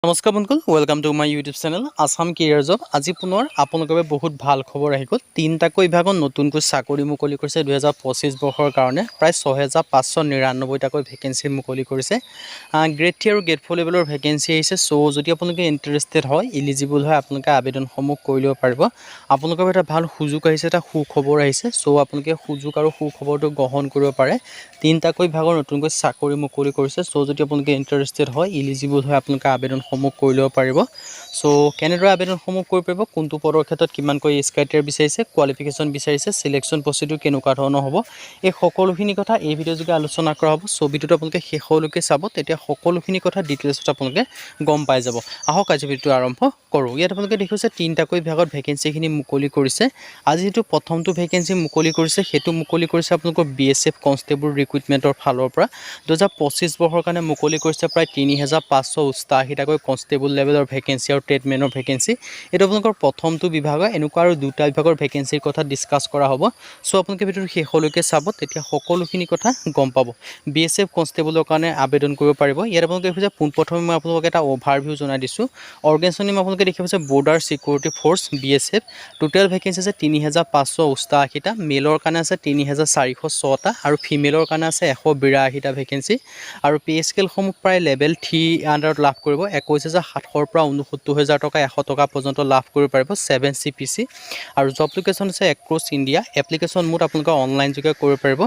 নমস্কাৰ বন্ধুসকল, welcome to my YouTube channel Assam career job. আজি পুনৰ আপোনালোকৰ বাবে বহুত ভাল খবৰ আহি গ'ল। তিনিটাকৈ বিভাগত নতুনকৈ চাকৰি মুকলি কৰিছে 2025 বৰ্ষৰ কাৰণে। প্ৰায় 6599টাকৈ ভেকেঞ্চি মুকলি কৰিছে। গ্ৰেড 3 আৰু গ্ৰেড 4 লেভেলৰ ভেকেঞ্চি আহিছে। চ' যদি আপোনালোকে ইণ্টাৰেষ্টেড হয়, ইলিজিবল হয়, আপোনালোকে আবেদনসমূহ কৰি ল'ব পাৰিব। আপোনালোকৰ এটা ভাল সুযোগ আহিছে, এটা সুখবৰ আহিছে। চ' আপোনালোকে সুযোগ আৰু সুখবৰটো গ্ৰহণ কৰিব পাৰে। তিনিটাকৈ বিভাগৰ নতুনকৈ চাকৰি মুকলি কৰিছে। চ' যদি আপোনালোকে ইণ্টাৰেষ্টেড হয়, ইলিজিবল হয়, আপোনালোকে আবেদনসমূহ কৰি ল'ব পাৰিব। চ' কেনেদৰে আবেদনসমূহ কৰিব পাৰিব, কোনটো পদৰ ক্ষেত্ৰত কিমানকৈ এজ ক্ৰাইটেৰিয়া বিচাৰিছে, কোৱালিফিকেশ্যন বিচাৰিছে, চিলেকশ্যন প্ৰচিডিউৰ কেনেকুৱা ধৰণৰ হ'ব, এই সকলোখিনি কথা এই ভিডিঅ' যোগে আলোচনা কৰা হ'ব। চ' ভিডিঅ'টো আপোনালোকে শেষলৈকে চাব, তেতিয়া সকলোখিনি কথা ডিটেইলছত আপোনালোকে গম পাই যাব। আহক আজি ভিডিঅ'টো আৰম্ভ কৰোঁ। ইয়াত আপোনালোকে দেখিছে তিনিটাকৈ বিভাগত ভেকেঞ্চিখিনি মুকলি কৰিছে। আজি যিটো প্ৰথমটো ভেকেঞ্চি মুকলি কৰিছে, সেইটো মুকলি কৰিছে আপোনালোকৰ BSF কনষ্টেবল ৰিক্ৰুইটমেণ্টৰ ফালৰ পৰা। 2025 বৰ্ষৰ কাৰণে মুকলি কৰিছে প্ৰায় 3588টাকৈ কনষ্টেবল লেভেলৰ ভেকেঞ্চি আৰু ট্ৰেডমেনৰ ভেকেঞ্চি। এইটো আপোনালোকৰ প্ৰথমটো বিভাগ হয়। এনেকুৱা আৰু দুটা বিভাগৰ ভেকেঞ্চিৰ কথা ডিছকাছ কৰা হ'ব। চ' আপোনালোকে ভিডিঅ'টো শেষলৈকে চাব, তেতিয়া সকলোখিনি কথা গম পাব। BSF কনষ্টেবলৰ কাৰণে আবেদন কৰিব পাৰিব। ইয়াত আপোনালোকে দেখিছে পোনপ্ৰথমে মই আপোনালোকক এটা অভাৰভিউ জনাই দিছোঁ। অৰ্গেনাইজেশ্যন নেম আপোনালোকে দেখি পাইছে border security force BSF। Total vacancy আছে 3588টা। মেলৰ কাৰণে আছে 3406টা আৰু ফিমেলৰ কাৰণে আছে 182টা ভেকেঞ্চি। আৰু পে স্কেলসমূহ প্ৰায় লেভেল 3 আণ্ডাৰত লাভ কৰিব। 21700 পৰা 69000 টকা 100 টকা পৰ্যন্ত লাভ কৰিব পাৰিব 7 CPC। আৰু জব লোকেশ্যন আছে এক্ৰছ ইণ্ডিয়া। এপ্লিকেশ্যন মোড আপোনালোকে অনলাইন যোগে কৰিব পাৰিব।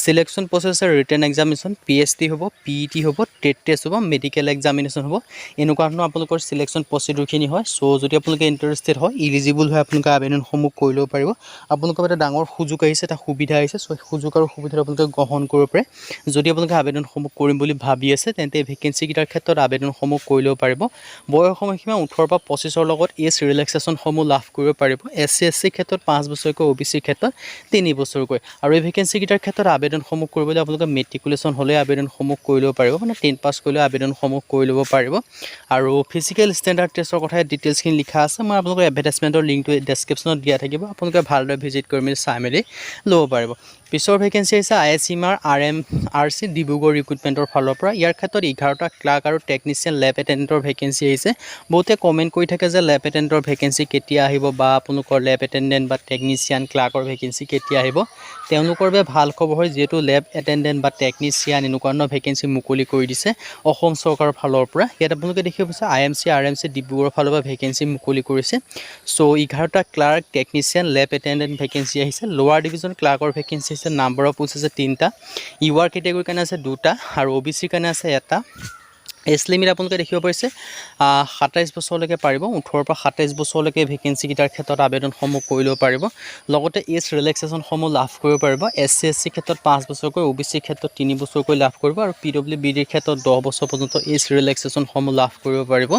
চিলেকশ্যন প্ৰচেছ আছে ৰিটেন এক্সামিনেশ্যন, PST হ'ব, PET হ'ব, টেট টেষ্ট হ'ব, মেডিকেল এক্সামিনেশ্যন হ'ব। এনেকুৱা ধৰণৰ আপোনালোকৰ চিলেকশ্যন প্ৰচিডিউৰখিনি হয়। চ' যদি আপোনালোকে ইণ্টাৰেষ্টেড হয়, ইলিজিবল হয়, আপোনালোকে আবেদনসমূহ কৰি ল'ব পাৰিব। আপোনালোকৰ এটা ডাঙৰ সুযোগ আহিছে, এটা সুবিধা আহিছে। চ' সুযোগ আৰু সুবিধা আপোনালোকে গ্ৰহণ কৰিব পাৰে। যদি আপোনালোকে আবেদনসমূহ কৰিম বুলি ভাবি আছে, তেন্তে ভেকেঞ্চিকেইটাৰ ক্ষেত্ৰত আবেদনসমূহ কৰি ল'ব পাৰিব। বয়স সময়সীমা 18 পৰা 25ৰ লগত এজ ৰিলেক্সেশ্যনসমূহ লাভ কৰিব পাৰিব। SC SC ক্ষেত্ৰত 5 বছৰকৈ, OBC ক্ষেত্ৰত 3 বছৰকৈ। আৰু এই ভেকেঞ্চিকেইটাৰ ক্ষেত্ৰত আবেদনসমূহ কৰিবলৈ আপোনালোকে মেট্ৰিকুলেশ্যন হ'লে আবেদনসমূহ কৰি ল'ব পাৰিব, মানে 10 পাছ কৰিলেও আবেদনসমূহ কৰি ল'ব পাৰিব। আৰু ফিজিকেল ষ্টেণ্ডাৰ্ড টেষ্টৰ কথা ডিটেইলছখিনি লিখা আছে। মই আপোনালোকৰ এডভাৰটাইজমেণ্টৰ লিংকটো ডেছক্ৰিপশ্যনত দিয়া থাকিব। আপোনালোকে ভালদৰে ভিজিট কৰি মেলি চাই মেলি ল'ব পাৰিব। পিছৰ ভেকেঞ্চি আহিছে ISMR RMRC ডিব্ৰুগড় ৰিক্ৰুইটমেণ্টৰ ফালৰ পৰা। ইয়াৰ ক্ষেত্ৰত 11টা ক্লাৰ্ক আৰু টেকনিচিয়ান লেব এটেণ্ডেণ্টৰ ভেকেঞ্চি আহিছে। বহুতে কমেণ্ট কৰি থাকে যে লেব এটেণ্ডেণ্টৰ ভেকেঞ্চি কেতিয়া আহিব, বা আপোনালোকৰ লেব এটেণ্ডেণ্ট বা টেকনিচিয়ান ক্লাৰ্কৰ ভেকেঞ্চি কেতিয়া আহিব। তেওঁলোকৰ বাবে ভাল খবৰ হয়, যিহেতু লেব এটেণ্ডেণ্ট বা টেকনিচিয়ান এনেকুৱা ধৰণৰ ভেকেঞ্চি মুকলি কৰি দিছে অসম চৰকাৰৰ ফালৰ পৰা। ইয়াত আপোনালোকে দেখিব পাইছে IMC RMC ডিব্ৰুগড়ৰ ফালৰ পৰা ভেকেঞ্চি মুকলি কৰিছে। চ' 11টা ক্লাৰ্ক, টেকনিচিয়ান, লেব এটেণ্ডেণ্ট ভেকেঞ্চি আহিছে। লোৱাৰ ডিভিজন ক্লাৰ্কৰ ভেকেঞ্চি আছে। নাম্বাৰ অফ পোষ্ট আছে 3টা। UR কেটেগৰীৰ কাৰণে আছে 2টা আৰু OBCৰ কাৰণে আছে 1টা। এজ লিমিট আপোনালোকে দেখিব পাৰিছে 27 বছৰলৈকে পাৰিব। 18 পৰা 27 বছৰলৈকে ভেকেঞ্চিকেইটাৰ ক্ষেত্ৰত আবেদনসমূহ কৰি ল'ব পাৰিব। লগতে এজ ৰিলেক্সেশ্যনসমূহ লাভ কৰিব পাৰিব। SC SC ক্ষেত্ৰত 5 বছৰকৈ, OBC ক্ষেত্ৰত 3 বছৰকৈ লাভ কৰিব। আৰু PWBDৰ ক্ষেত্ৰত 10 বছৰ পৰ্যন্ত এজ ৰিলেক্সেশ্যনসমূহ লাভ কৰিব পাৰিব।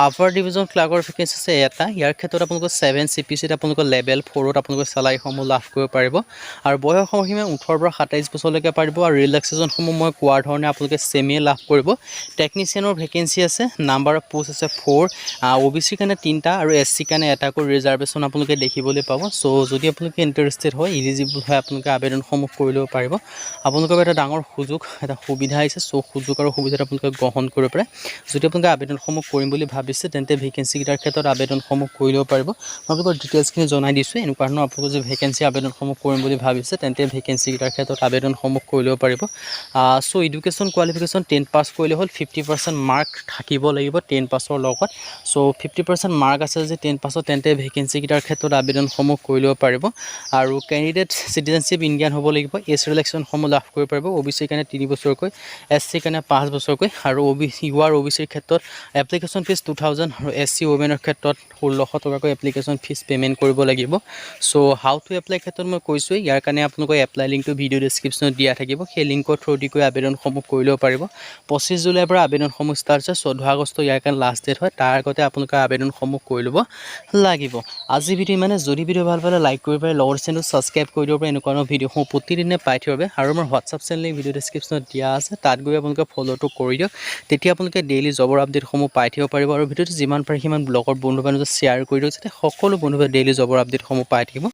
আপাৰ ডিভিজন ক্লাৰ্কৰ ভেকেঞ্চি আছে 1টা। ইয়াৰ ক্ষেত্ৰত আপোনালোকৰ 7 CPCত আপোনালোকৰ লেভেল 4ত আপোনালোকৰ চেলাৰীসমূহ লাভ কৰিব পাৰিব। আৰু বয়স সময়সীমা 18 পৰা 27 বছৰলৈকে পাৰিব। আৰু ৰিলেক্সেশ্যনসমূহ মই কোৱাৰ ধৰণে আপোনালোকে ছেমেই লাভ কৰিব। টেকনিচিয়ানৰ ভেকেঞ্চি আছে। নাম্বাৰ অফ পোষ্ট আছে 4। OBCৰ কাৰণে 3টা আৰু SC কাৰণে 1টাকৈ ৰিজাৰ্ভেশ্যন আপোনালোকে দেখিবলৈ পাব। চ' যদি আপোনালোকে ইণ্টাৰেষ্টেড হয়, ইলিজিবল হয়, আপোনালোকে আবেদনসমূহ কৰি ল'ব পাৰিব। আপোনালোকৰ এটা ডাঙৰ সুযোগ, এটা সুবিধা আহিছে। চ' সুযোগ আৰু সুবিধাটো আপোনালোকে গ্ৰহণ কৰিব পাৰে। যদি আপোনালোকে আবেদনসমূহ কৰিম বুলি ভাবিছে, তেন্তে ভেকেঞ্চিকেইটাৰ ক্ষেত্ৰত আবেদনসমূহ কৰি ল'ব পাৰিব। মই আপোনালোকৰ ডিটেইলছখিনি জনাই দিছোঁ। এনেকুৱা ধৰণৰ আপোনালোকে যদি ভেকেঞ্চি আবেদনসমূহ কৰিম বুলি ভাবিছে, তেন্তে ভেকেঞ্চিকেইটাৰ ক্ষেত্ৰত আবেদনসমূহ কৰি ল'ব পাৰিব। চ' এডুকেশ্যন কোৱালিফিকেশ্যন 10 পাছ কৰিলে হ'ল। 50% মাৰ্ক থাকিব লাগিব 10 পাছৰ লগত। চ' 50% মাৰ্ক আছে যদি 10 পাছত, তেন্তে ভেকেঞ্চিকেইটাৰ ক্ষেত্ৰত আবেদনসমূহ কৰি ল'ব পাৰিব। আৰু কেণ্ডিডেট চিটিজেনশ্বিপ ইণ্ডিয়ান হ'ব লাগিব। এজ ৰিলেক্সেশ্যনসমূহ লাভ কৰিব পাৰিব। OBCৰ কাৰণে 3 বছৰকৈ, SCৰ কাৰণে 5 বছৰকৈ। আৰু UR OBCৰ ক্ষেত্ৰত এপ্লিকেশ্যন ফিজ 2000 আৰু SC ওমেনৰ ক্ষেত্ৰত 1600 টকাকৈ এপ্লিকেশ্যন ফিজ পে'মেণ্ট কৰিব লাগিব। চ' হাউ টু এপ্লাই ক্ষেত্ৰত মই কৈছোঁ। ইয়াৰ কাৰণে আপোনালোকৰ এপ্লাই লিংকটো ভিডিঅ' ডেছক্ৰিপশ্যনত দিয়া থাকিব। সেই লিংকৰ থ্ৰুদি গৈ আবেদনসমূহ কৰি ল'ব পাৰিব। 25 জুলাইৰ পৰা আবেদনসমূহ ষ্টাৰ্ট হৈছে। 14 আগষ্ট ইয়াৰ কাৰণে লাষ্ট ডেট হয়। তাৰ আগতে আপোনালোকে আবেদনসমূহ কৰি ল'ব লাগিব। আজি ভিডিঅ' মানে, যদি ভিডিঅ' ভাল পালে লাইক কৰিব পাৰে, লগৰ চেনেলটো ছাবস্ক্ৰাইব কৰি দিব পাৰে। এনেকুৱা ধৰণৰ ভিডিঅ'সমূহ প্ৰতিদিনে পাই থাকিব পাৰে। আৰু আমাৰ হোৱাটছআপ চেনেল ভিডিঅ' ডেছক্ৰিপশ্যনত দিয়া আছে, তাত গৈ আপোনালোকে ফ'ল'টো কৰি দিয়ক। তেতিয়া আপোনালোকে ডেইলি জবৰ আপডেটসমূহ পাই থাকিব পাৰিব। আৰু ভিডিঅ'টো যিমান পাৰে সিমান ব্লগৰ বন্ধু বান্ধৱীক শ্বেয়াৰ কৰি দিয়ক, যাতে সকলো বন্ধুৱে ডেইলি জবৰ আপডেটসমূহ পাই থাকিব।